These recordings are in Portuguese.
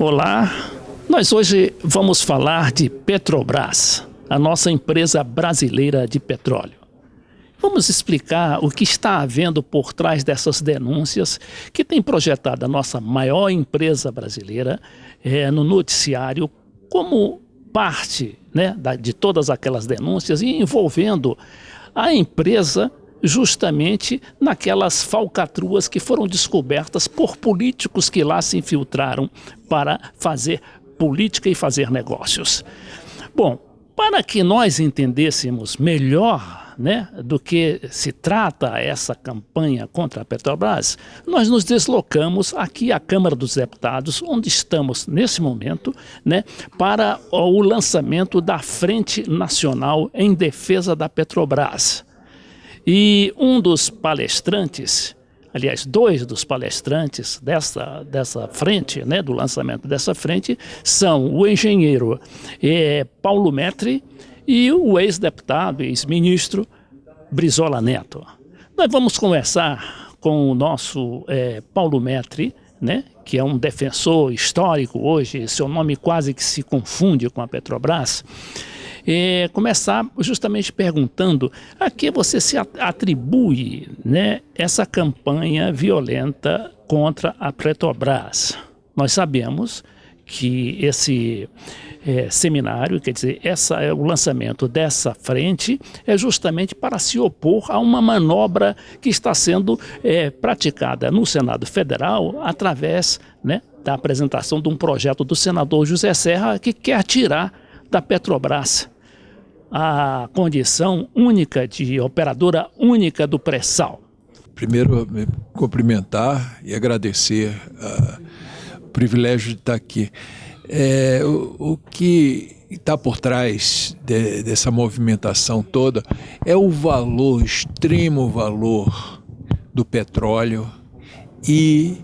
Olá, nós hoje vamos falar de Petrobras, a nossa empresa brasileira de petróleo. Vamos explicar o que está havendo por trás dessas denúncias que tem projetado a nossa maior empresa brasileira no noticiário como parte, de todas aquelas denúncias e envolvendo a empresa justamente naquelas falcatruas que foram descobertas por políticos que lá se infiltraram para fazer política e fazer negócios. Bom, para que nós entendêssemos melhor do que se trata essa campanha contra a Petrobras, nós nos deslocamos aqui à Câmara dos Deputados, onde estamos nesse momento, para o lançamento da Frente Nacional em Defesa da Petrobras. E um dos palestrantes, aliás, dois dos palestrantes dessa frente, do lançamento dessa frente, são o engenheiro Paulo Metri e o ex-deputado, ex-ministro Brizola Neto. Nós vamos conversar com o nosso Paulo Metri, que é um defensor histórico hoje, seu nome quase que se confunde com a Petrobras. Começar justamente perguntando a que você se atribui essa campanha violenta contra a Petrobras. Nós sabemos que esse seminário, quer dizer, o lançamento dessa frente é justamente para se opor a uma manobra que está sendo praticada no Senado Federal através da apresentação de um projeto do senador José Serra que quer tirar da Petrobras a condição única de operadora única do pré-sal. Primeiro, me cumprimentar e agradecer o privilégio de estar aqui. O que está por trás dessa movimentação toda é o valor, extremo valor do petróleo e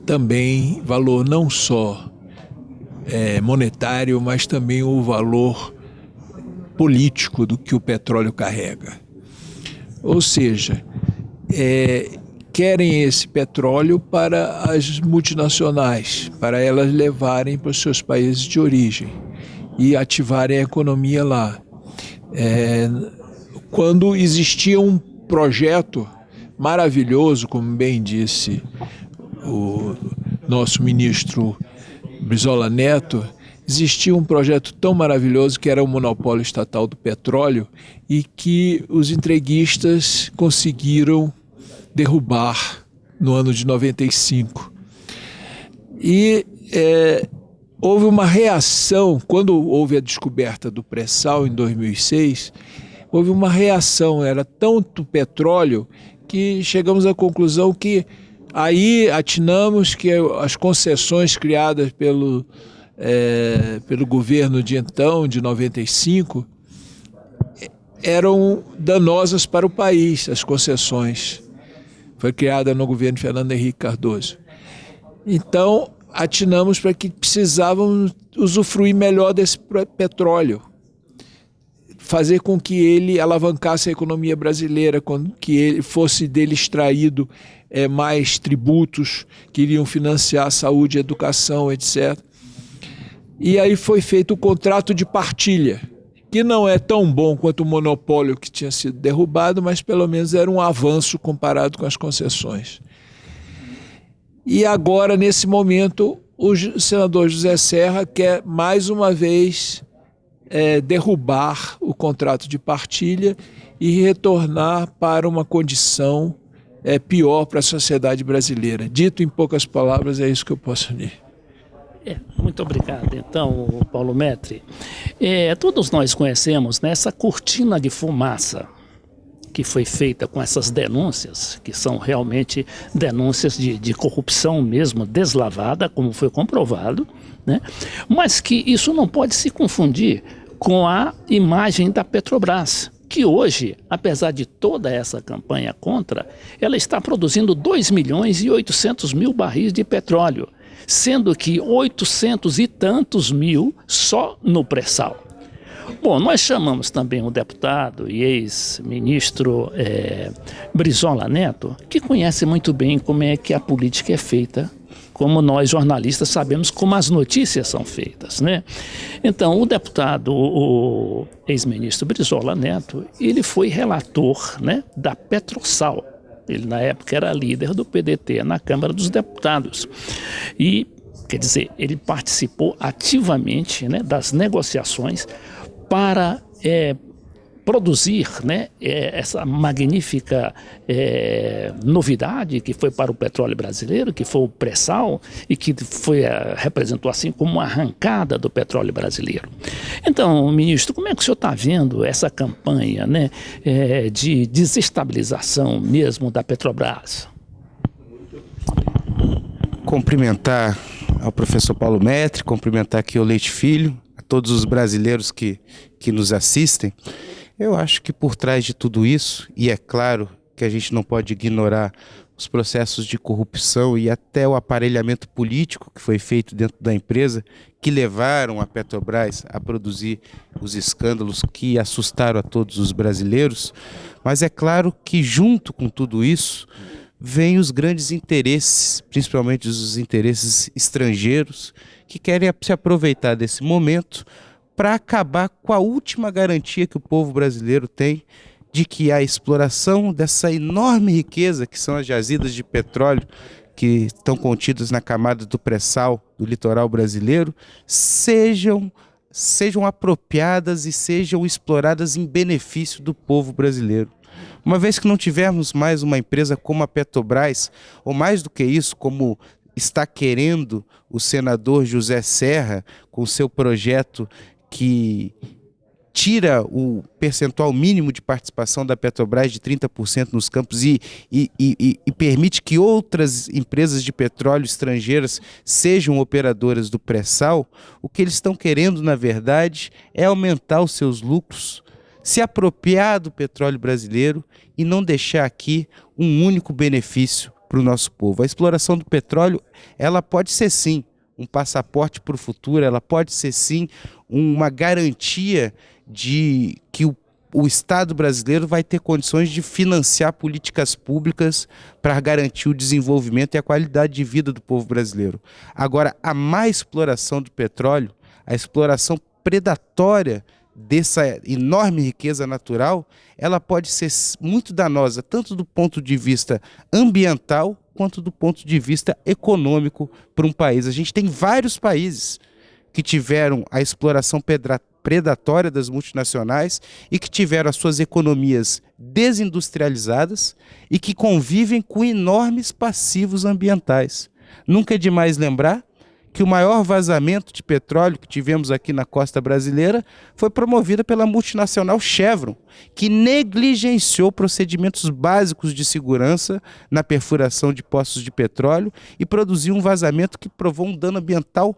também valor não só monetário, mas também o valor político do que o petróleo carrega. Ou seja, querem esse petróleo para as multinacionais, para elas levarem para os seus países de origem e ativarem a economia lá. Quando existia um projeto maravilhoso, como bem disse o nosso ministro Brizola Neto, existia um projeto tão maravilhoso que era o monopólio estatal do petróleo e que os entreguistas conseguiram derrubar no ano de 95. E houve uma reação, quando houve a descoberta do pré-sal em 2006, houve uma reação, era tanto petróleo que chegamos à conclusão que aí atinamos que as concessões criadas pelo governo de então, de 95, eram danosas para o país, as concessões. Foi criada no governo de Fernando Henrique Cardoso. Então, atinamos para que precisávamos usufruir melhor desse petróleo, fazer com que ele alavancasse a economia brasileira, que ele fosse dele extraído mais tributos que iriam financiar saúde, educação, etc. E aí foi feito o contrato de partilha, que não é tão bom quanto o monopólio que tinha sido derrubado, mas pelo menos era um avanço comparado com as concessões. E agora, nesse momento, o senador José Serra quer mais uma vez derrubar o contrato de partilha e retornar para uma condição pior para a sociedade brasileira. Dito em poucas palavras, é isso que eu posso dizer. Muito obrigado, então, Paulo Metri. Todos nós conhecemos essa cortina de fumaça que foi feita com essas denúncias, que são realmente denúncias de corrupção mesmo, deslavada, como foi comprovado, mas que isso não pode se confundir com a imagem da Petrobras, que hoje, apesar de toda essa campanha contra, ela está produzindo 2.800.000 barris de petróleo, sendo que 800 e tantos mil só no pré-sal. Bom, nós chamamos também o deputado e ex-ministro Brizola Neto, que conhece muito bem como é que a política é feita como nós jornalistas sabemos como as notícias são feitas, né? Então, o deputado, o ex-ministro Brizola Neto, ele foi relator, né, da Petrosal. Ele, na época, era líder do PDT na Câmara dos Deputados. E, quer dizer, ele participou ativamente, né, das negociações para produzir, né, essa magnífica novidade que foi para o petróleo brasileiro, que foi o pré-sal e que representou assim como uma arrancada do petróleo brasileiro. Então, ministro, como é que o senhor está vendo essa campanha, né, de desestabilização mesmo da Petrobras? Cumprimentar ao professor Paulo Metri, cumprimentar aqui o Leite Filho, a todos os brasileiros que nos assistem. Eu acho que por trás de tudo isso, e é claro que a gente não pode ignorar os processos de corrupção e até o aparelhamento político que foi feito dentro da empresa, que levaram a Petrobras a produzir os escândalos que assustaram a todos os brasileiros, mas é claro que junto com tudo isso, vêm os grandes interesses, principalmente os interesses estrangeiros, que querem se aproveitar desse momento para acabar com a última garantia que o povo brasileiro tem de que a exploração dessa enorme riqueza que são as jazidas de petróleo que estão contidas na camada do pré-sal do litoral brasileiro sejam apropriadas e sejam exploradas em benefício do povo brasileiro. Uma vez que não tivermos mais uma empresa como a Petrobras, ou mais do que isso, como está querendo o senador José Serra com seu projeto que tira o percentual mínimo de participação da Petrobras de 30% nos campos e permite que outras empresas de petróleo estrangeiras sejam operadoras do pré-sal, o que eles estão querendo, na verdade, é aumentar os seus lucros, se apropriar do petróleo brasileiro e não deixar aqui um único benefício para o nosso povo. A exploração do petróleo, ela pode ser sim um passaporte para o futuro, ela pode ser sim uma garantia de que o Estado brasileiro vai ter condições de financiar políticas públicas para garantir o desenvolvimento e a qualidade de vida do povo brasileiro. Agora, a má exploração do petróleo, a exploração predatória dessa enorme riqueza natural, ela pode ser muito danosa, tanto do ponto de vista ambiental, quanto do ponto de vista econômico para um país. A gente tem vários países que tiveram a exploração predatória das multinacionais e que tiveram as suas economias desindustrializadas e que convivem com enormes passivos ambientais. Nunca é demais lembrar que o maior vazamento de petróleo que tivemos aqui na costa brasileira foi promovido pela multinacional Chevron, que negligenciou procedimentos básicos de segurança na perfuração de poços de petróleo e produziu um vazamento que provou um dano ambiental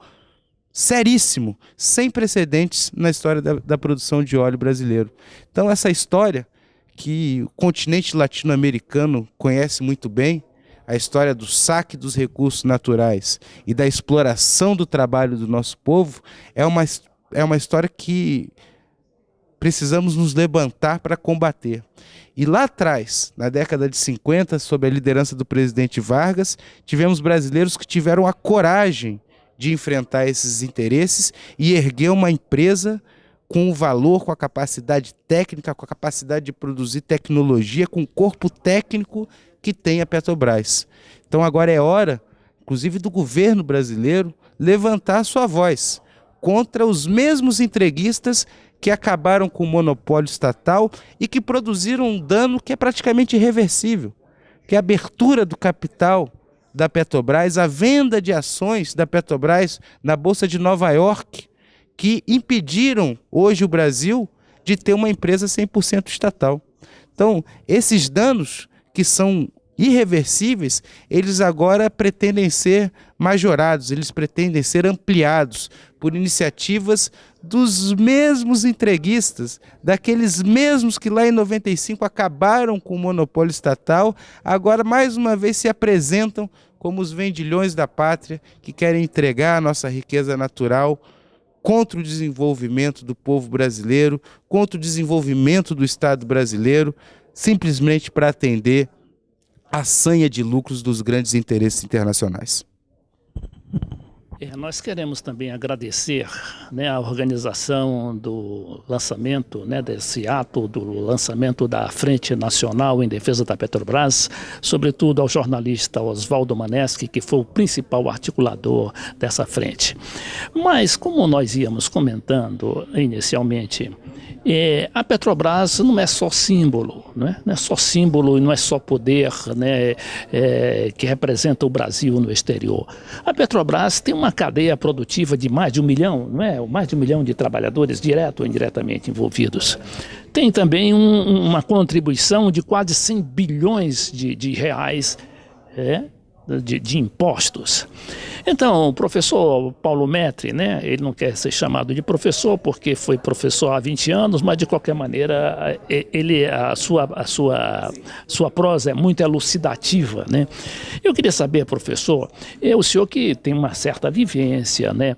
seríssimo, sem precedentes na história da produção de óleo brasileiro. Então essa história que o continente latino-americano conhece muito bem, a história do saque dos recursos naturais e da exploração do trabalho do nosso povo, é uma história que precisamos nos levantar para combater. E lá atrás, na década de 50, sob a liderança do presidente Vargas, tivemos brasileiros que tiveram a coragem de enfrentar esses interesses e erguer uma empresa com o valor, com a capacidade técnica, com a capacidade de produzir tecnologia, com o corpo técnico que tem a Petrobras. Então agora é hora, inclusive do governo brasileiro, levantar a sua voz contra os mesmos entreguistas que acabaram com o monopólio estatal e que produziram um dano que é praticamente irreversível, que é a abertura do capital da Petrobras, a venda de ações da Petrobras na Bolsa de Nova York, que impediram hoje o Brasil de ter uma empresa 100% estatal. Então, esses danos que são irreversíveis, eles agora pretendem ser majorados, eles pretendem ser ampliados por iniciativas dos mesmos entreguistas, daqueles mesmos que lá em 95 acabaram com o monopólio estatal, agora mais uma vez se apresentam como os vendilhões da pátria que querem entregar a nossa riqueza natural contra o desenvolvimento do povo brasileiro, contra o desenvolvimento do Estado brasileiro, simplesmente para atender a sanha de lucros dos grandes interesses internacionais. Nós queremos também agradecer, né, a organização do lançamento, né, desse ato do lançamento da Frente Nacional em Defesa da Petrobras, sobretudo ao jornalista Oswaldo Maneschi, que foi o principal articulador dessa frente. Mas, como nós íamos comentando inicialmente, a Petrobras não é só símbolo, né? Não é só símbolo e não é só poder, né, que representa o Brasil no exterior. A Petrobras tem uma cadeia produtiva de mais de 1 milhão, não é? Mais de 1 milhão de trabalhadores direto ou indiretamente envolvidos. Tem também uma contribuição de quase 100 bilhões de reais de impostos. Então, o professor Paulo Metri, né, ele não quer ser chamado de professor porque foi professor há 20 anos, mas de qualquer maneira a sua prosa é muito elucidativa, né? Eu queria saber, professor, o senhor que tem uma certa vivência, né,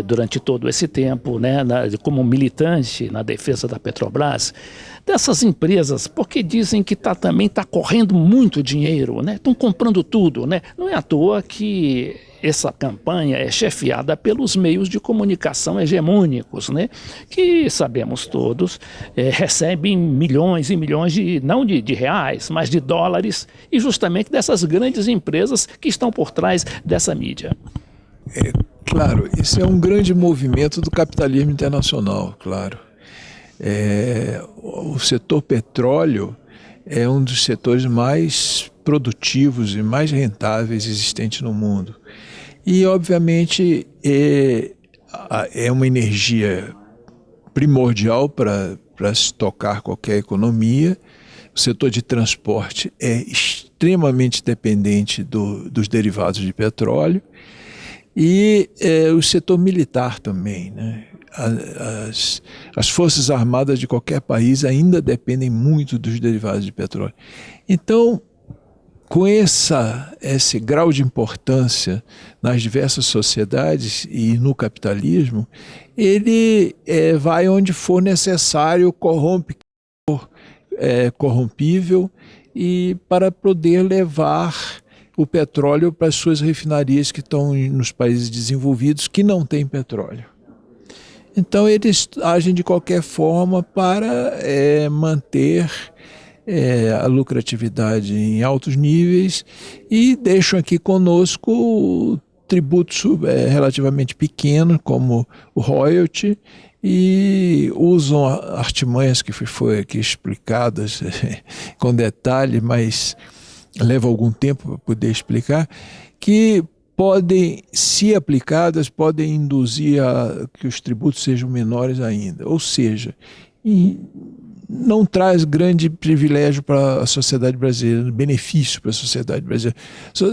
durante todo esse tempo, né, como militante na defesa da Petrobras, dessas empresas, porque dizem que também está correndo muito dinheiro, né? Estão comprando tudo, né? Não é à toa que essa campanha é chefiada pelos meios de comunicação hegemônicos, né? Que sabemos todos, recebem milhões e milhões não de reais, mas de dólares, e justamente dessas grandes empresas que estão por trás dessa mídia. Claro, isso é um grande movimento do capitalismo internacional, claro. O setor petróleo é um dos setores mais produtivos e mais rentáveis existentes no mundo. E, obviamente, é uma energia primordial para se tocar qualquer economia. O setor de transporte é extremamente dependente dos derivados de petróleo. E o setor militar também, né? As forças armadas de qualquer país ainda dependem muito dos derivados de petróleo. Então, com esse grau de importância nas diversas sociedades e no capitalismo, ele vai onde for necessário, corrompe corrompível, e para poder levar o petróleo para as suas refinarias que estão nos países desenvolvidos que não têm petróleo. Então eles agem de qualquer forma para manter a lucratividade em altos níveis e deixam aqui conosco tributos relativamente pequenos, como o royalty, e usam artimanhas que foi aqui explicadas com detalhe, mas leva algum tempo para poder explicar, que podem, se aplicadas, podem induzir a que os tributos sejam menores ainda. Ou seja, não traz grande privilégio para a sociedade brasileira, benefício para a sociedade brasileira.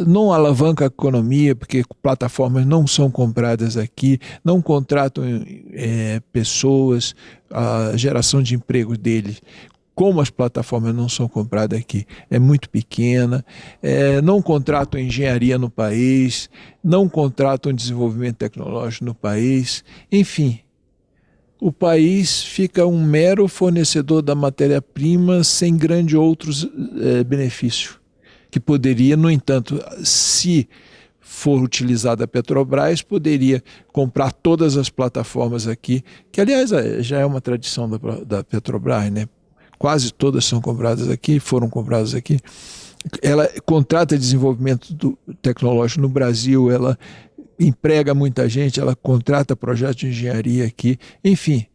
Não alavanca a economia, porque plataformas não são compradas aqui, não contratam pessoas, a geração de emprego deles, como as plataformas não são compradas aqui, é muito pequena, não contratam engenharia no país, não contratam desenvolvimento tecnológico no país, enfim, o país fica um mero fornecedor da matéria-prima sem grande outros benefícios, que poderia, no entanto, se for utilizada a Petrobras, poderia comprar todas as plataformas aqui, que aliás já é uma tradição da Petrobras, né? Quase todas são compradas aqui, foram compradas aqui. Ela contrata desenvolvimento tecnológico no Brasil, ela emprega muita gente, ela contrata projetos de engenharia aqui. Enfim,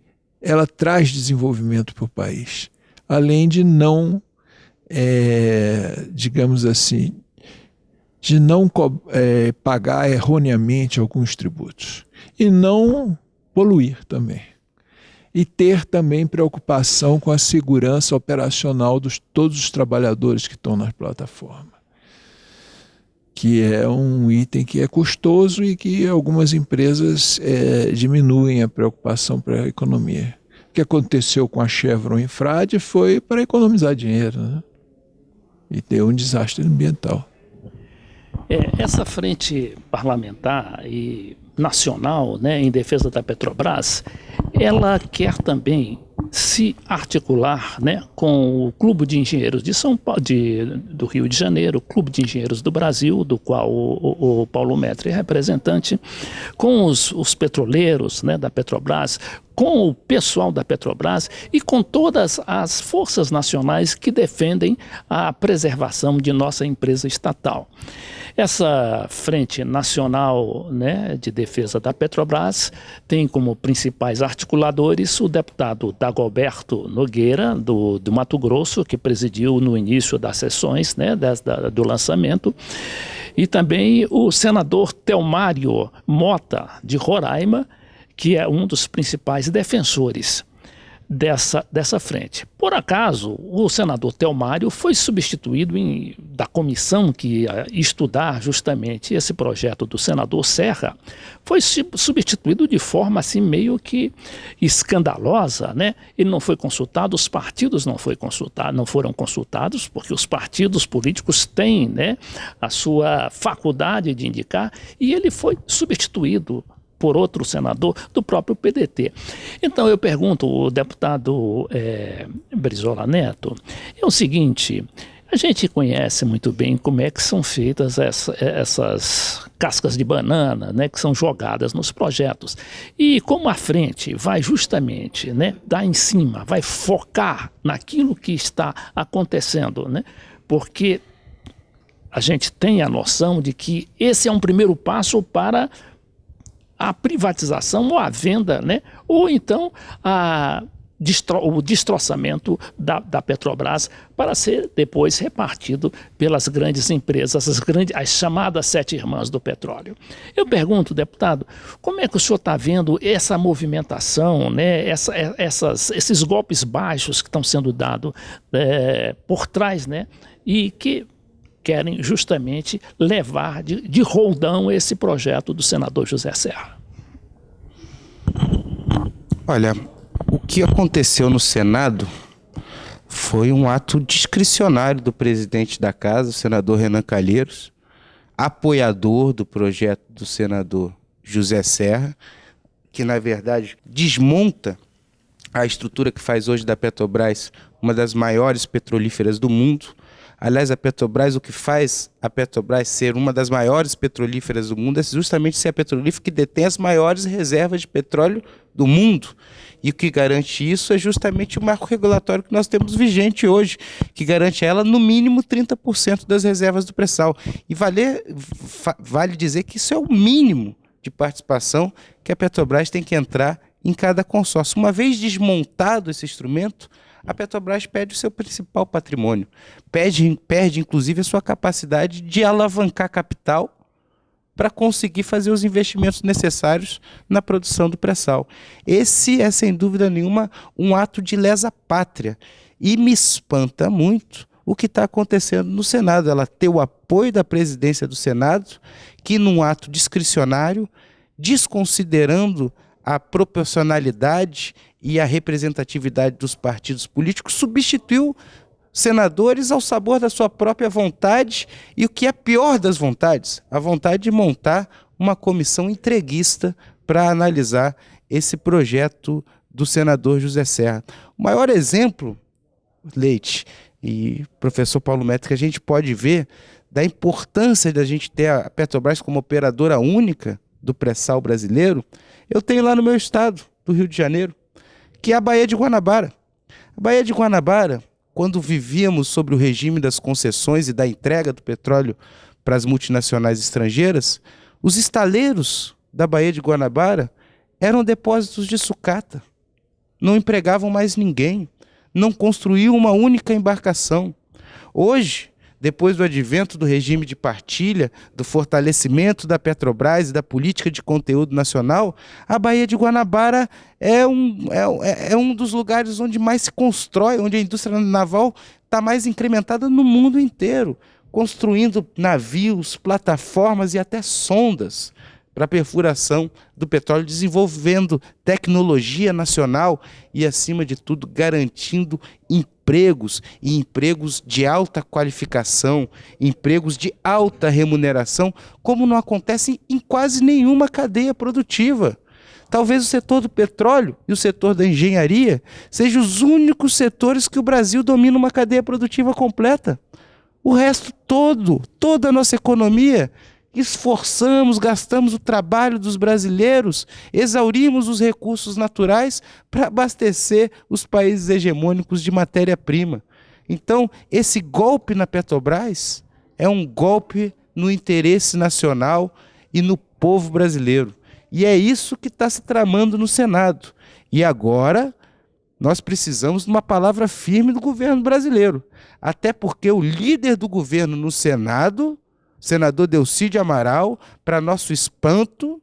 ela traz desenvolvimento para o país. Além de não, digamos assim, de não pagar erroneamente alguns tributos. E não poluir também. E ter também preocupação com a segurança operacional de todos os trabalhadores que estão nas plataformas, que é um item que é custoso e que algumas empresas diminuem a preocupação para a economia. O que aconteceu com a Chevron e Frade foi para economizar dinheiro, né? E ter um desastre ambiental. Essa frente parlamentar e nacional, né, em defesa da Petrobras, ela quer também se articular, né, com o Clube de Engenheiros de São Paulo, do Rio de Janeiro, o Clube de Engenheiros do Brasil, do qual o Paulo Metri é representante, com os petroleiros, né, da Petrobras, com o pessoal da Petrobras e com todas as forças nacionais que defendem a preservação de nossa empresa estatal. Essa Frente Nacional, né, de Defesa da Petrobras tem como principais articuladores o deputado Dagoberto Nogueira, do Mato Grosso, que presidiu no início das sessões, né, do lançamento, e também o senador Telmário Mota, de Roraima, que é um dos principais defensores dessa frente. Por acaso, o senador Telmário foi substituído da comissão que ia estudar justamente esse projeto do senador Serra, foi substituído de forma assim meio que escandalosa, né? Ele não foi consultado, os partidos não foram consultados, porque os partidos políticos têm, né, a sua faculdade de indicar, e ele foi substituído por outro senador do próprio PDT. Então eu pergunto ao deputado Brizola Neto, é o seguinte: a gente conhece muito bem como é que são feitas essas cascas de banana, né, que são jogadas nos projetos. E como a frente vai justamente, né, dar em cima, vai focar naquilo que está acontecendo, né, porque a gente tem a noção de que esse é um primeiro passo para a privatização ou a venda, né? Ou então o destroçamento da Petrobras para ser depois repartido pelas grandes empresas, as chamadas 7 irmãs do petróleo. Eu pergunto, deputado, como é que o senhor está vendo essa movimentação, né? Esses golpes baixos que estão sendo dados por trás, né? E que querem justamente levar de roldão esse projeto do senador José Serra? Olha, o que aconteceu no Senado foi um ato discricionário do presidente da casa, o senador Renan Calheiros, apoiador do projeto do senador José Serra, que na verdade desmonta a estrutura que faz hoje da Petrobras uma das maiores petrolíferas do mundo. Aliás, a Petrobras, o que faz a Petrobras ser uma das maiores petrolíferas do mundo é justamente ser a petrolífera que detém as maiores reservas de petróleo do mundo. E o que garante isso é justamente o marco regulatório que nós temos vigente hoje, que garante a ela no mínimo 30% das reservas do pré-sal. E vale dizer que isso é o mínimo de participação que a Petrobras tem que entrar em cada consórcio. Uma vez desmontado esse instrumento, a Petrobras perde o seu principal patrimônio, perde inclusive a sua capacidade de alavancar capital para conseguir fazer os investimentos necessários na produção do pré-sal. Esse é, sem dúvida nenhuma, um ato de lesa pátria, e me espanta muito o que está acontecendo no Senado. Ela ter o apoio da presidência do Senado, que num ato discricionário, desconsiderando a proporcionalidade e a representatividade dos partidos políticos, substituiu senadores ao sabor da sua própria vontade, e o que é pior das vontades, a vontade de montar uma comissão entreguista para analisar esse projeto do senador José Serra. O maior exemplo, Leite e professor Paulo Metri, que a gente pode ver da importância da gente ter a Petrobras como operadora única do pré-sal brasileiro, eu tenho lá no meu estado, do Rio de Janeiro, que é a Baía de Guanabara. A Baía de Guanabara, quando vivíamos sobre o regime das concessões e da entrega do petróleo para as multinacionais estrangeiras, os estaleiros da Baía de Guanabara eram depósitos de sucata, não empregavam mais ninguém, não construíam uma única embarcação. Hoje, depois do advento do regime de partilha, do fortalecimento da Petrobras e da política de conteúdo nacional, a Baía de Guanabara é um dos lugares onde mais se constrói, onde a indústria naval está mais incrementada no mundo inteiro, construindo navios, plataformas e até sondas para a perfuração do petróleo, desenvolvendo tecnologia nacional e, acima de tudo, garantindo empregos, e empregos de alta qualificação, empregos de alta remuneração, como não acontece em quase nenhuma cadeia produtiva. Talvez o setor do petróleo e o setor da engenharia sejam os únicos setores que o Brasil domina uma cadeia produtiva completa. O resto todo, toda a nossa economia, esforçamos, gastamos o trabalho dos brasileiros, exaurimos os recursos naturais para abastecer os países hegemônicos de matéria-prima. Então, esse golpe na Petrobras é um golpe no interesse nacional e no povo brasileiro. E é isso que está se tramando no Senado. E agora nós precisamos de uma palavra firme do governo brasileiro. Até porque o líder do governo no Senado, o senador Delcídio Amaral, para nosso espanto,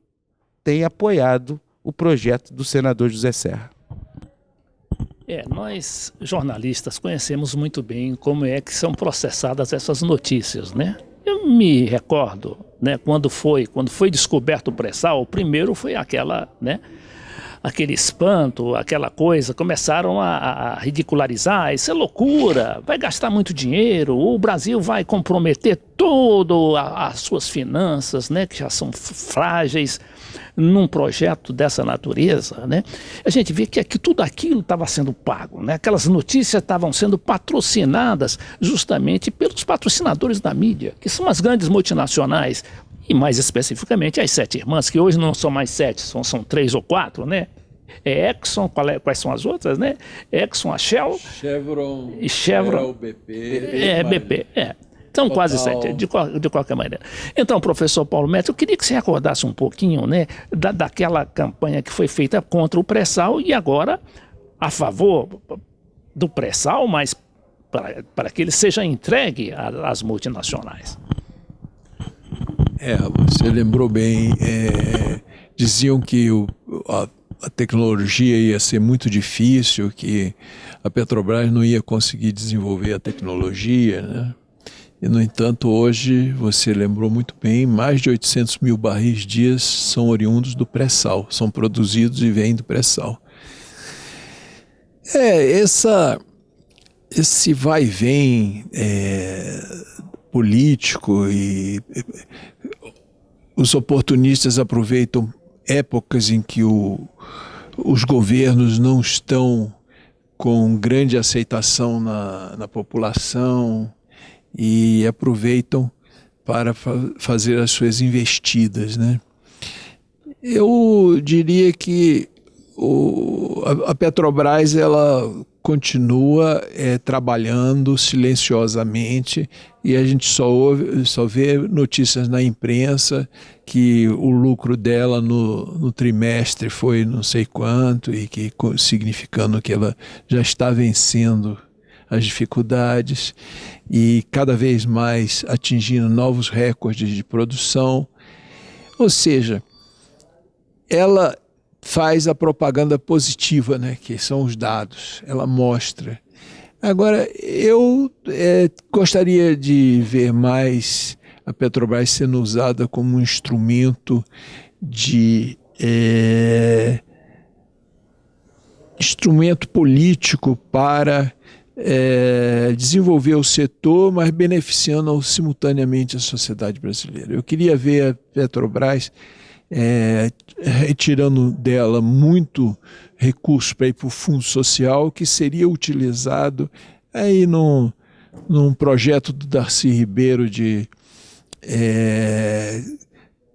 tem apoiado o projeto do senador José Serra. Nós jornalistas conhecemos muito bem como é que são processadas essas notícias, né? Eu me recordo, né, quando foi descoberto o pré-sal, o primeiro foi aquele espanto, aquela coisa, começaram a ridicularizar, isso é loucura, vai gastar muito dinheiro, o Brasil vai comprometer todas as suas finanças, né, que já são frágeis, num projeto dessa natureza, né? A gente vê que tudo aquilo estava sendo pago, né? Aquelas notícias estavam sendo patrocinadas justamente pelos patrocinadores da mídia, que são as grandes multinacionais, e mais especificamente as 7 irmãs, que hoje não são mais 7, são 3 ou 4, né? Exxon, quais são as outras, né? Exxon, a Shell, Chevron, BP, BP. São Total. quase 7, de qualquer maneira. Então, professor Paulo Metri, eu queria que você recordasse um pouquinho, né, daquela campanha que foi feita contra o pré-sal e agora a favor do pré-sal, mas para que ele seja entregue às multinacionais. Você lembrou bem. Diziam que a tecnologia ia ser muito difícil, que a Petrobras não ia conseguir desenvolver a tecnologia, né? E, no entanto, hoje, você lembrou muito bem, mais de 800 mil barris dia são oriundos do pré-sal, são produzidos e vêm do pré-sal. Esse vai e vem político e os oportunistas aproveitam épocas em que os governos não estão com grande aceitação na população, e aproveitam para fazer as suas investidas, né? Eu diria que a Petrobras ela continua trabalhando silenciosamente e a gente só vê notícias na imprensa que o lucro dela no trimestre foi não sei quanto e que significando que ela já está vencendo as dificuldades e cada vez mais atingindo novos recordes de produção. Ou seja, ela faz a propaganda positiva, né, que são os dados, ela mostra. Agora, eu gostaria de ver mais a Petrobras sendo usada como um instrumento instrumento político para desenvolver o setor, mas beneficiando simultaneamente a sociedade brasileira. Eu queria ver a Petrobras retirando dela muito recurso para ir para o fundo social, que seria utilizado aí num projeto do Darcy Ribeiro de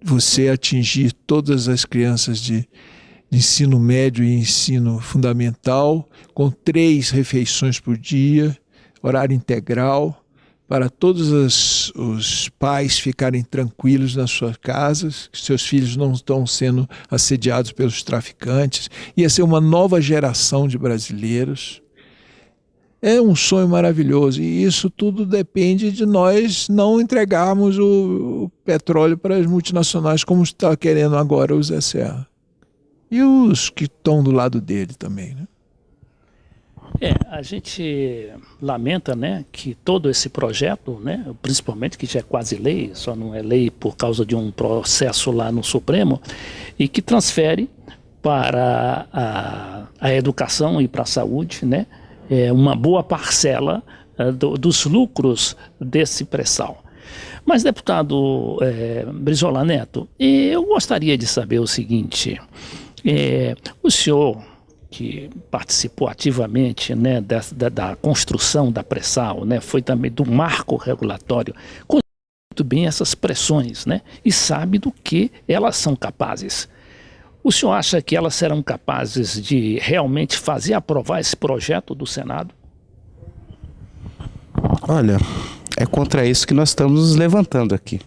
você atingir todas as crianças de ensino médio e ensino fundamental, com 3 refeições por dia, horário integral, para todos os pais ficarem tranquilos nas suas casas, que seus filhos não estão sendo assediados pelos traficantes. Ia ser uma nova geração de brasileiros. É um sonho maravilhoso e isso tudo depende de nós não entregarmos o petróleo para as multinacionais como está querendo agora o Zé Serra. E os que estão do lado dele também, né? A gente lamenta, né, que todo esse projeto, né, principalmente que já é quase lei, só não é lei por causa de um processo lá no Supremo, e que transfere para a educação e para a saúde, né, uma boa parcela dos lucros desse pré-sal. Mas, deputado Brizola Neto, eu gostaria de saber o seguinte: O senhor, que participou ativamente, né, da construção da pré-sal, né, foi também do marco regulatório, conhece muito bem essas pressões, né, e sabe do que elas são capazes. O senhor acha que elas serão capazes de realmente fazer aprovar esse projeto do Senado? Olha, é contra isso que nós estamos nos levantando aqui.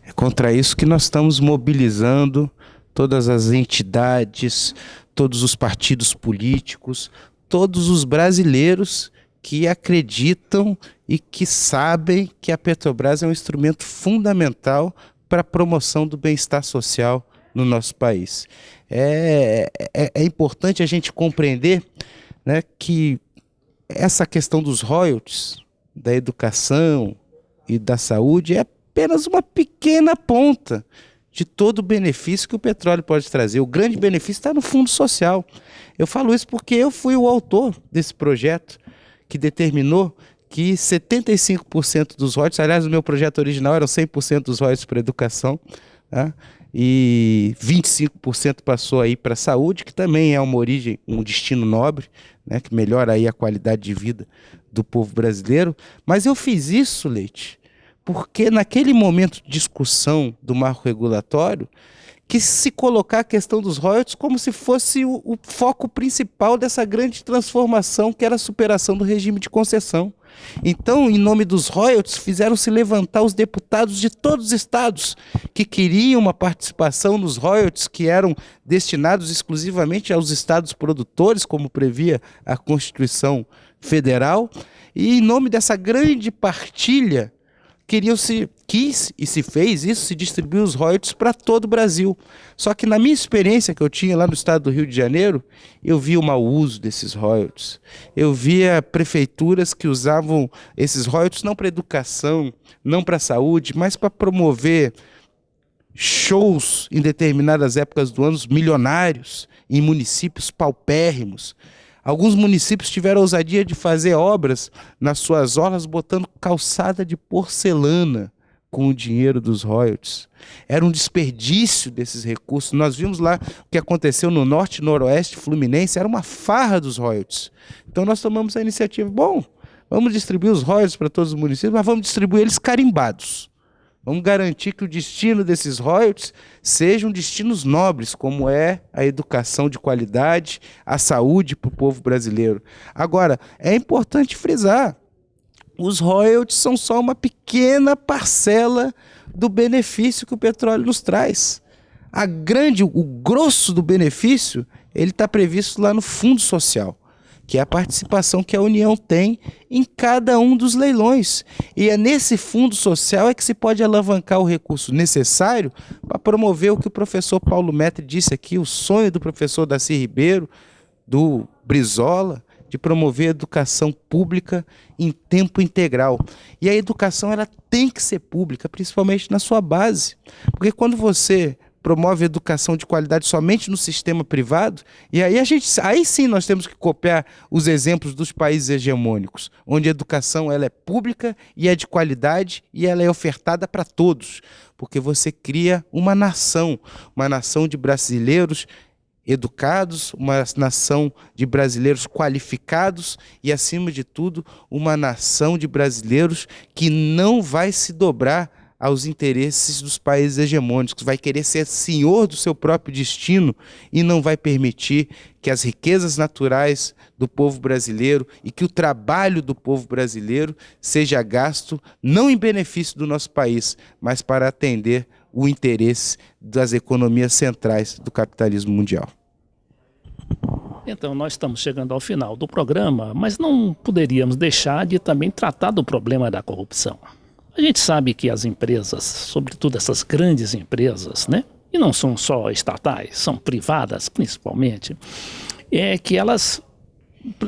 É contra isso que nós estamos mobilizando todas as entidades, todos os partidos políticos, todos os brasileiros que acreditam e que sabem que a Petrobras é um instrumento fundamental para a promoção do bem-estar social no nosso país. É importante a gente compreender, né, que essa questão dos royalties, da educação e da saúde é apenas uma pequena ponta de todo o benefício que o petróleo pode trazer. O grande benefício está no fundo social. Eu falo isso porque eu fui o autor desse projeto que determinou que 75% dos royalties, aliás, no meu projeto original eram 100% dos royalties para a educação, tá? E 25% passou aí para a saúde, que também é uma origem, um destino nobre, né, que melhora aí a qualidade de vida do povo brasileiro. Mas eu fiz isso, Leite, porque naquele momento de discussão do marco regulatório, quis se colocar a questão dos royalties como se fosse o foco principal dessa grande transformação que era a superação do regime de concessão. Então, em nome dos royalties, fizeram-se levantar os deputados de todos os estados que queriam uma participação nos royalties que eram destinados exclusivamente aos estados produtores, como previa a Constituição Federal, e em nome dessa grande partilha, quis e se fez isso, se distribuiu os royalties para todo o Brasil. Só que na minha experiência que eu tinha lá no estado do Rio de Janeiro, eu via o mau uso desses royalties. Eu via prefeituras que usavam esses royalties não para educação, não para saúde, mas para promover shows em determinadas épocas do ano milionários em municípios paupérrimos. Alguns municípios tiveram a ousadia de fazer obras nas suas orlas botando calçada de porcelana com o dinheiro dos royalties. Era um desperdício desses recursos. Nós vimos lá o que aconteceu no norte e noroeste fluminense, era uma farra dos royalties. Então nós tomamos a iniciativa, bom, vamos distribuir os royalties para todos os municípios, mas vamos distribuir eles carimbados. Vamos garantir que o destino desses royalties sejam destinos nobres, como é a educação de qualidade, a saúde para o povo brasileiro. Agora, é importante frisar, os royalties são só uma pequena parcela do benefício que o petróleo nos traz. O grosso do benefício, ele está previsto lá no Fundo Social, que é a participação que a União tem em cada um dos leilões. E é nesse fundo social é que se pode alavancar o recurso necessário para promover o que o professor Paulo Metri disse aqui, o sonho do professor Darcy Ribeiro, do Brizola, de promover a educação pública em tempo integral. E a educação ela tem que ser pública, principalmente na sua base. Porque quando você promove educação de qualidade somente no sistema privado, e aí sim nós temos que copiar os exemplos dos países hegemônicos, onde a educação ela é pública e é de qualidade e ela é ofertada para todos, porque você cria uma nação de brasileiros educados, uma nação de brasileiros qualificados e, acima de tudo, uma nação de brasileiros que não vai se dobrar aos interesses dos países hegemônicos, vai querer ser senhor do seu próprio destino e não vai permitir que as riquezas naturais do povo brasileiro e que o trabalho do povo brasileiro seja gasto não em benefício do nosso país, mas para atender o interesse das economias centrais do capitalismo mundial. Então, nós estamos chegando ao final do programa, mas não poderíamos deixar de também tratar do problema da corrupção. A gente sabe que as empresas, sobretudo essas grandes empresas, né, e não são só estatais, são privadas principalmente, é que elas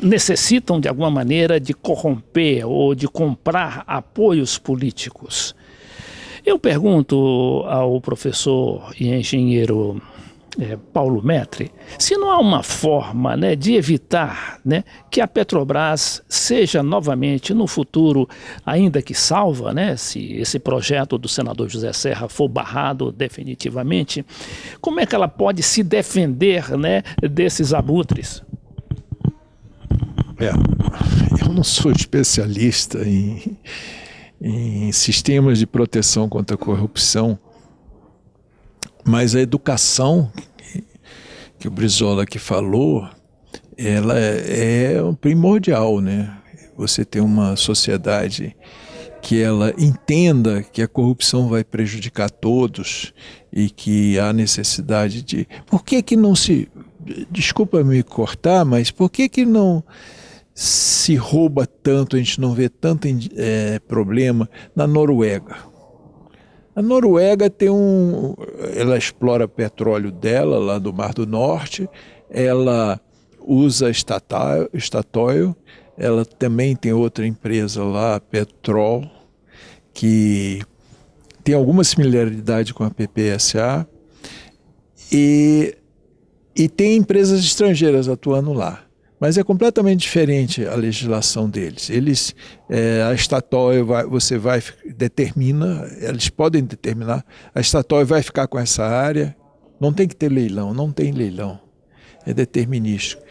necessitam de alguma maneira de corromper ou de comprar apoios políticos. Eu pergunto ao professor e engenheiro Paulo Metri, se não há uma forma, né, de evitar, né, que a Petrobras seja novamente no futuro, ainda que salva, né, se esse projeto do senador José Serra for barrado definitivamente, como é que ela pode se defender, né, desses abutres? Eu não sou especialista em sistemas de proteção contra a corrupção, mas a educação que o Brizola aqui falou, ela é primordial, né? Você tem uma sociedade que ela entenda que a corrupção vai prejudicar todos e que há necessidade de... Por que que não se... Desculpa me cortar, mas por que que não se rouba tanto, a gente não vê tanto problema na Noruega? A Noruega ela explora petróleo dela lá do Mar do Norte, ela usa Statoil, ela também tem outra empresa lá, Petrol, que tem alguma similaridade com a PPSA, e tem empresas estrangeiras atuando lá. Mas é completamente diferente a legislação deles. A Statoil, determina, eles podem determinar, a Statoil vai ficar com essa área, não tem que ter leilão, não tem leilão, é determinístico.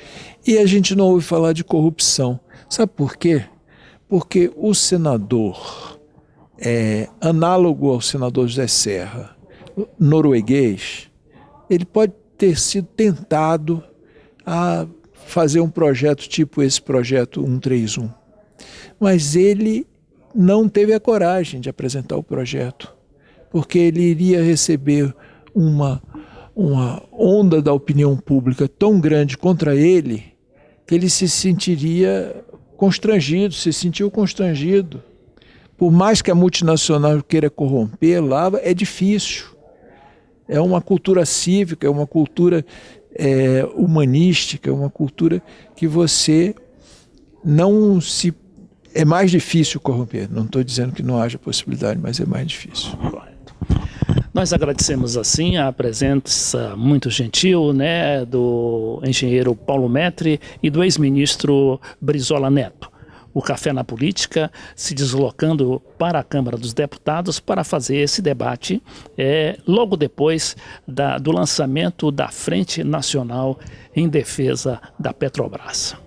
E a gente não ouve falar de corrupção. Sabe por quê? Porque o senador, análogo ao senador José Serra, norueguês, ele pode ter sido tentado a fazer um projeto tipo esse projeto 131. Mas ele não teve a coragem de apresentar o projeto, porque ele iria receber uma onda da opinião pública tão grande contra ele, que ele se sentiria constrangido, se sentiu constrangido. Por mais que a multinacional queira corromper lá, é difícil. É uma cultura cívica, é uma cultura humanística, uma cultura que você não se... É mais difícil corromper. Não estou dizendo que não haja possibilidade, mas é mais difícil. Nós agradecemos assim a presença muito gentil, né, do engenheiro Paulo Metri e do ex-ministro Brizola Neto. O Café na Política se deslocando para a Câmara dos Deputados para fazer esse debate logo depois do lançamento da Frente Nacional em Defesa da Petrobras.